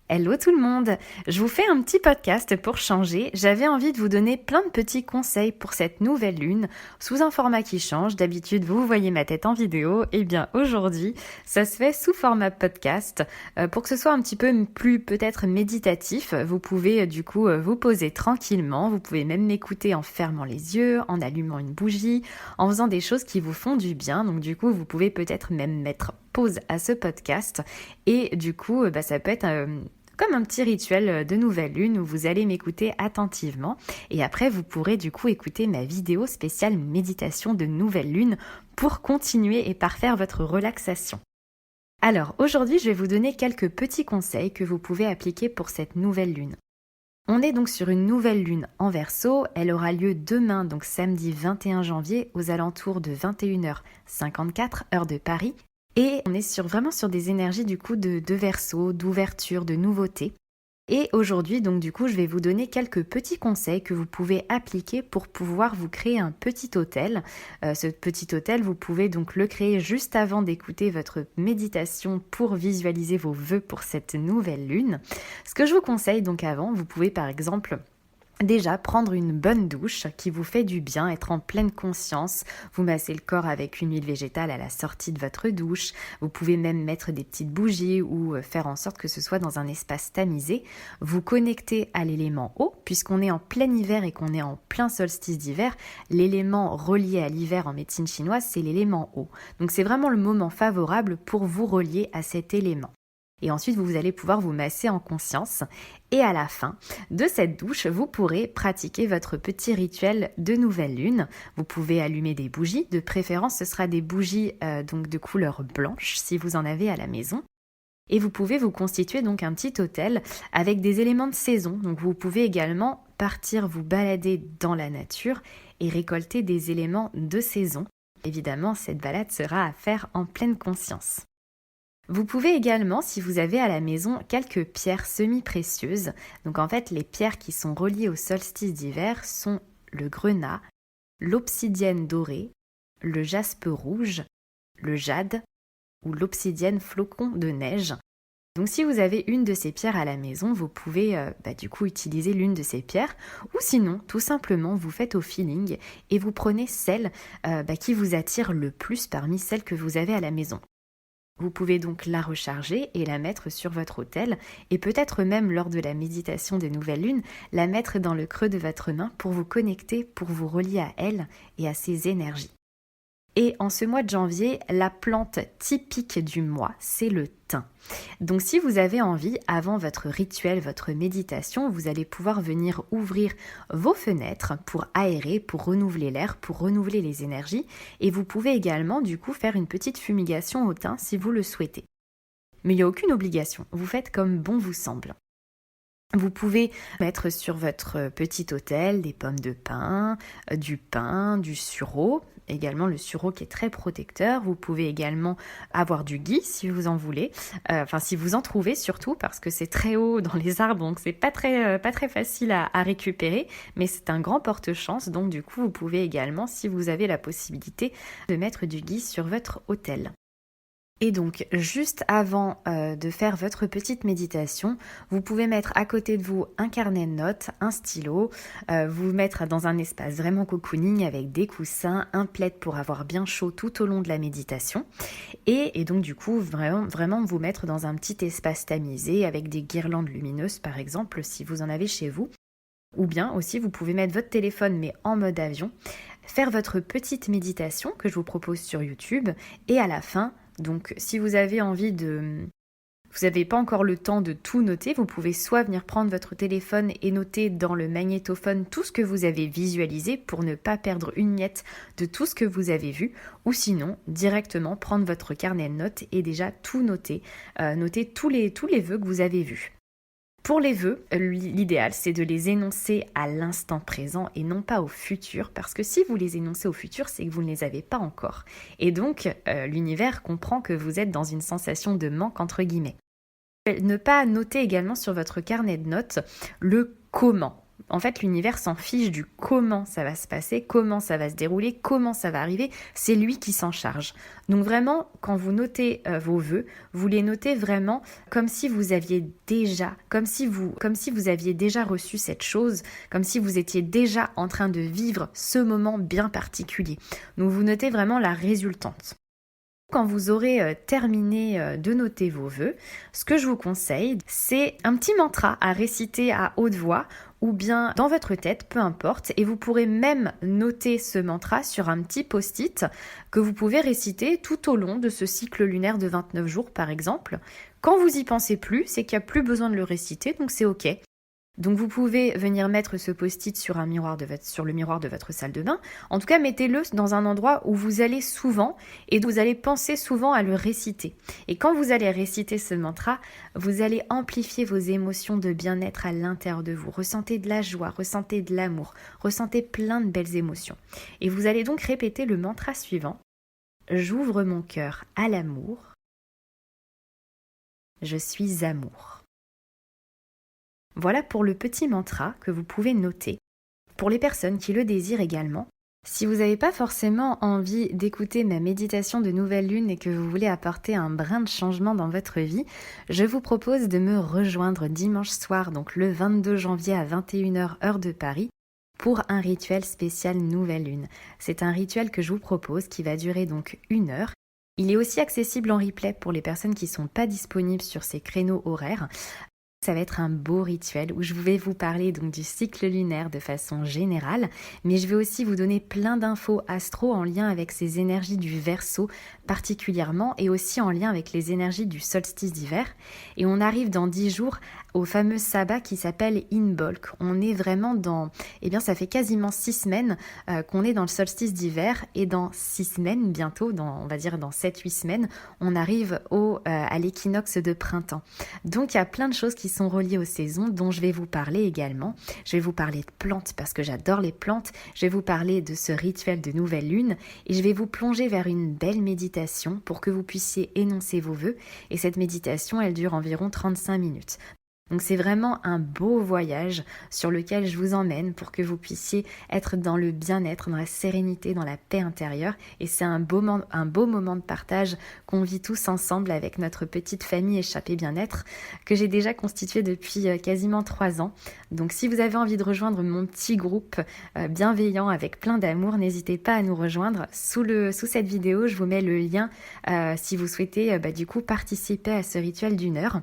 Hello tout le monde, je vous fais un petit podcast pour changer. J'avais envie de vous donner plein de petits conseils pour cette nouvelle lune, sous un format qui change. D'habitude, vous voyez ma tête en vidéo. Et bien aujourd'hui, ça se fait sous format podcast pour que ce soit un petit peu plus peut-être méditatif. Vous pouvez du coup vous poser tranquillement. Vous pouvez même m'écouter en fermant les yeux, en allumant une bougie, en faisant des choses qui vous font du bien. Donc du coup, vous pouvez peut-être même mettre pause à ce podcast et du coup, ça peut être comme un petit rituel de nouvelle lune où vous allez m'écouter attentivement et après vous pourrez du coup écouter ma vidéo spéciale méditation de nouvelle lune pour continuer et parfaire votre relaxation. Alors aujourd'hui je vais vous donner quelques petits conseils que vous pouvez appliquer pour cette nouvelle lune. On est donc sur une nouvelle lune en Verseau, elle aura lieu demain, donc samedi 21 janvier aux alentours de 21h54 heure de Paris. Et on est vraiment sur des énergies du coup de Verseau, d'ouverture, de nouveauté. Et aujourd'hui, donc du coup, je vais vous donner quelques petits conseils que vous pouvez appliquer pour pouvoir vous créer un petit hôtel. Ce petit hôtel, vous pouvez donc le créer juste avant d'écouter votre méditation pour visualiser vos vœux pour cette nouvelle lune. Ce que je vous conseille donc avant, vous pouvez par exemple déjà, prendre une bonne douche qui vous fait du bien, être en pleine conscience. Vous massez le corps avec une huile végétale à la sortie de votre douche. Vous pouvez même mettre des petites bougies ou faire en sorte que ce soit dans un espace tamisé. Vous connectez à l'élément eau, puisqu'on est en plein hiver et qu'on est en plein solstice d'hiver. L'élément relié à l'hiver en médecine chinoise, c'est l'élément eau. Donc c'est vraiment le moment favorable pour vous relier à cet élément. Et ensuite, vous allez pouvoir vous masser en conscience. Et à la fin de cette douche, vous pourrez pratiquer votre petit rituel de nouvelle lune. Vous pouvez allumer des bougies. De préférence, ce sera des bougies donc de couleur blanche si vous en avez à la maison. Et vous pouvez vous constituer donc un petit hôtel avec des éléments de saison. Donc vous pouvez également partir vous balader dans la nature et récolter des éléments de saison. Évidemment, cette balade sera à faire en pleine conscience. Vous pouvez également, si vous avez à la maison quelques pierres semi-précieuses, donc en fait les pierres qui sont reliées au solstice d'hiver sont le grenat, l'obsidienne dorée, le jaspe rouge, le jade ou l'obsidienne flocon de neige. Donc si vous avez une de ces pierres à la maison, vous pouvez du coup utiliser l'une de ces pierres ou sinon tout simplement vous faites au feeling et vous prenez celle qui vous attire le plus parmi celles que vous avez à la maison. Vous pouvez donc la recharger et la mettre sur votre autel et peut-être même lors de la méditation des nouvelles lunes, la mettre dans le creux de votre main pour vous connecter, pour vous relier à elle et à ses énergies. Et en ce mois de janvier, la plante typique du mois, c'est le thym. Donc si vous avez envie, avant votre rituel, votre méditation, vous allez pouvoir venir ouvrir vos fenêtres pour aérer, pour renouveler l'air, pour renouveler les énergies. Et vous pouvez également du coup faire une petite fumigation au thym si vous le souhaitez. Mais il n'y a aucune obligation, vous faites comme bon vous semble. Vous pouvez mettre sur votre petit autel des pommes de pin, du sureau, également le sureau qui est très protecteur. Vous pouvez également avoir du gui si vous en voulez, si vous en trouvez surtout parce que c'est très haut dans les arbres donc c'est pas très facile à récupérer, mais c'est un grand porte-chance donc du coup vous pouvez également si vous avez la possibilité de mettre du gui sur votre autel. Et donc, juste avant de faire votre petite méditation, vous pouvez mettre à côté de vous un carnet de notes, un stylo, vous mettre dans un espace vraiment cocooning avec des coussins, un plaid pour avoir bien chaud tout au long de la méditation. Et donc, du coup, vraiment vous mettre dans un petit espace tamisé avec des guirlandes lumineuses, par exemple, si vous en avez chez vous. Ou bien aussi, vous pouvez mettre votre téléphone, mais en mode avion, faire votre petite méditation que je vous propose sur YouTube et à la fin, donc si vous avez envie vous n'avez pas encore le temps de tout noter, vous pouvez soit venir prendre votre téléphone et noter dans le magnétophone tout ce que vous avez visualisé pour ne pas perdre une miette de tout ce que vous avez vu, ou sinon directement prendre votre carnet de notes et déjà tout noter, noter tous les vœux que vous avez vus. Pour les vœux, l'idéal c'est de les énoncer à l'instant présent et non pas au futur, parce que si vous les énoncez au futur, c'est que vous ne les avez pas encore. Et donc, l'univers comprend que vous êtes dans une sensation de manque entre guillemets. Ne pas noter également sur votre carnet de notes le comment. En fait, l'univers s'en fiche du comment ça va se passer, comment ça va se dérouler, comment ça va arriver. C'est lui qui s'en charge. Donc vraiment, quand vous notez vos vœux, vous les notez vraiment comme si vous aviez déjà, comme si vous aviez déjà reçu cette chose, comme si vous étiez déjà en train de vivre ce moment bien particulier. Donc vous notez vraiment la résultante. Quand vous aurez terminé de noter vos vœux, ce que je vous conseille, c'est un petit mantra à réciter à haute voix ou bien dans votre tête, peu importe, et vous pourrez même noter ce mantra sur un petit post-it que vous pouvez réciter tout au long de ce cycle lunaire de 29 jours par exemple. Quand vous y pensez plus, c'est qu'il n'y a plus besoin de le réciter, donc c'est ok. Donc vous pouvez venir mettre ce post-it sur le miroir de votre salle de bain. En tout cas, mettez-le dans un endroit où vous allez souvent et vous allez penser souvent à le réciter. Et quand vous allez réciter ce mantra, vous allez amplifier vos émotions de bien-être à l'intérieur de vous. Ressentez de la joie, ressentez de l'amour, ressentez plein de belles émotions. Et vous allez donc répéter le mantra suivant. J'ouvre mon cœur à l'amour. Je suis amour. Voilà pour le petit mantra que vous pouvez noter. Pour les personnes qui le désirent également, si vous n'avez pas forcément envie d'écouter ma méditation de nouvelle lune et que vous voulez apporter un brin de changement dans votre vie, je vous propose de me rejoindre dimanche soir, donc le 22 janvier à 21h heure de Paris, pour un rituel spécial nouvelle lune. C'est un rituel que je vous propose qui va durer donc 1 heure. Il est aussi accessible en replay pour les personnes qui ne sont pas disponibles sur ces créneaux horaires. Ça va être un beau rituel où je vais vous parler donc du cycle lunaire de façon générale, mais je vais aussi vous donner plein d'infos astro en lien avec ces énergies du Verseau particulièrement et aussi en lien avec les énergies du solstice d'hiver. Et on arrive dans 10 jours au fameux sabbat qui s'appelle Imbolc. On est vraiment ça fait quasiment 6 semaines qu'on est dans le solstice d'hiver et dans 6 semaines bientôt, on va dire dans 7-8 semaines, on arrive à l'équinoxe de printemps. Donc il y a plein de choses qui sont reliées aux saisons dont je vais vous parler également. Je vais vous parler de plantes parce que j'adore les plantes. Je vais vous parler de ce rituel de nouvelle lune et je vais vous plonger vers une belle méditation pour que vous puissiez énoncer vos vœux. Et cette méditation, elle dure environ 35 minutes. Donc c'est vraiment un beau voyage sur lequel je vous emmène pour que vous puissiez être dans le bien-être, dans la sérénité, dans la paix intérieure. Et c'est un beau moment de partage qu'on vit tous ensemble avec notre petite famille échappée bien-être que j'ai déjà constituée depuis quasiment 3 ans. Donc si vous avez envie de rejoindre mon petit groupe bienveillant avec plein d'amour, n'hésitez pas à nous rejoindre. Sous cette vidéo, je vous mets le lien si vous souhaitez participer à ce rituel d'1 heure.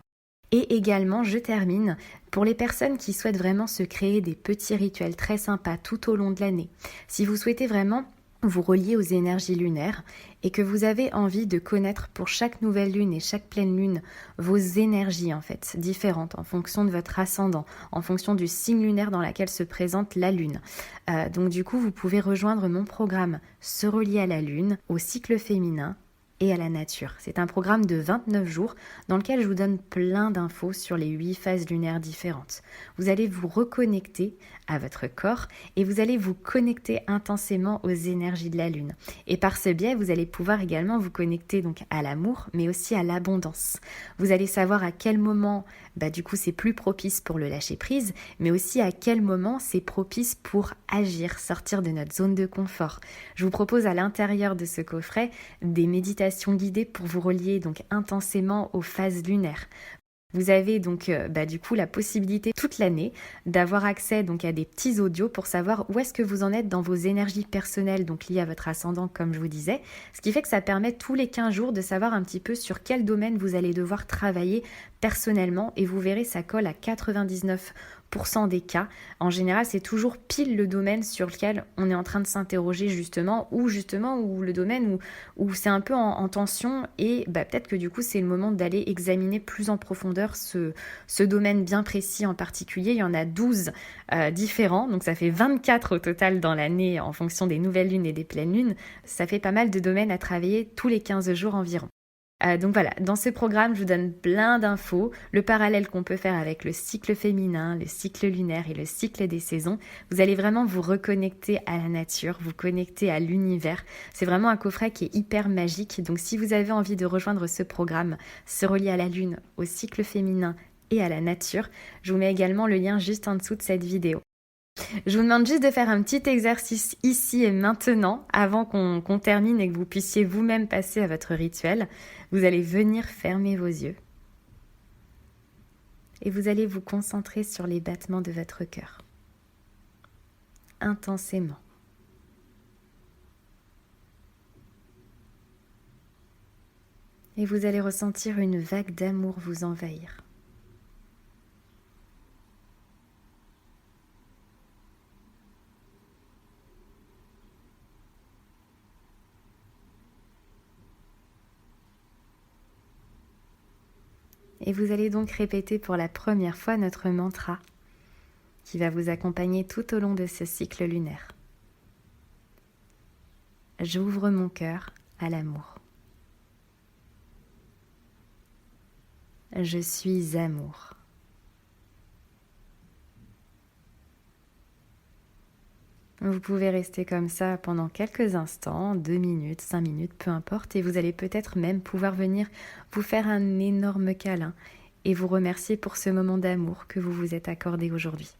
Et également, je termine pour les personnes qui souhaitent vraiment se créer des petits rituels très sympas tout au long de l'année. Si vous souhaitez vraiment vous relier aux énergies lunaires et que vous avez envie de connaître pour chaque nouvelle lune et chaque pleine lune vos énergies en fait différentes en fonction de votre ascendant, en fonction du signe lunaire dans lequel se présente la lune. Donc du coup, vous pouvez rejoindre mon programme Se relier à la lune, au cycle féminin et à la nature. C'est un programme de 29 jours dans lequel je vous donne plein d'infos sur les 8 phases lunaires différentes. Vous allez vous reconnecter à votre corps et vous allez vous connecter intensément aux énergies de la lune. Et par ce biais, vous allez pouvoir également vous connecter donc à l'amour, mais aussi à l'abondance. Vous allez savoir à quel moment, c'est plus propice pour le lâcher prise, mais aussi à quel moment c'est propice pour agir, sortir de notre zone de confort. Je vous propose à l'intérieur de ce coffret des méditations guidées pour vous relier donc intensément aux phases lunaires. Vous avez donc la possibilité toute l'année d'avoir accès donc à des petits audios pour savoir où est-ce que vous en êtes dans vos énergies personnelles donc liées à votre ascendant comme je vous disais. Ce qui fait que ça permet tous les 15 jours de savoir un petit peu sur quel domaine vous allez devoir travailler personnellement et vous verrez ça colle à 99% des cas. En général, c'est toujours pile le domaine sur lequel on est en train de s'interroger ou le domaine où c'est un peu en tension et peut-être que du coup c'est le moment d'aller examiner plus en profondeur ce domaine bien précis en particulier. Il y en a 12 différents, donc ça fait 24 au total dans l'année en fonction des nouvelles lunes et des pleines lunes. Ça fait pas mal de domaines à travailler tous les 15 jours environ. Donc voilà, dans ce programme, je vous donne plein d'infos, le parallèle qu'on peut faire avec le cycle féminin, le cycle lunaire et le cycle des saisons. Vous allez vraiment vous reconnecter à la nature, vous connecter à l'univers. C'est vraiment un coffret qui est hyper magique. Donc si vous avez envie de rejoindre ce programme, se relier à la lune, au cycle féminin et à la nature, je vous mets également le lien juste en dessous de cette vidéo. Je vous demande juste de faire un petit exercice ici et maintenant, avant qu'on termine et que vous puissiez vous-même passer à votre rituel. Vous allez venir fermer vos yeux. Et vous allez vous concentrer sur les battements de votre cœur. Intensément. Et vous allez ressentir une vague d'amour vous envahir. Et vous allez donc répéter pour la première fois notre mantra qui va vous accompagner tout au long de ce cycle lunaire. J'ouvre mon cœur à l'amour. Je suis amour. Vous pouvez rester comme ça pendant quelques instants, 2 minutes, 5 minutes, peu importe, et vous allez peut-être même pouvoir venir vous faire un énorme câlin et vous remercier pour ce moment d'amour que vous vous êtes accordé aujourd'hui.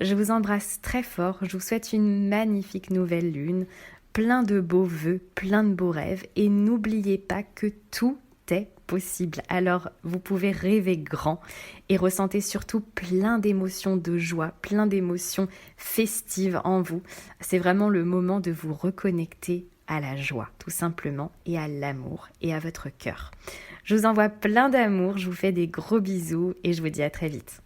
Je vous embrasse très fort, je vous souhaite une magnifique nouvelle lune, plein de beaux vœux, plein de beaux rêves, et n'oubliez pas que tout est possible. Alors vous pouvez rêver grand et ressentez surtout plein d'émotions de joie, plein d'émotions festives en vous. C'est vraiment le moment de vous reconnecter à la joie, tout simplement, et à l'amour et à votre cœur. Je vous envoie plein d'amour, je vous fais des gros bisous et je vous dis à très vite.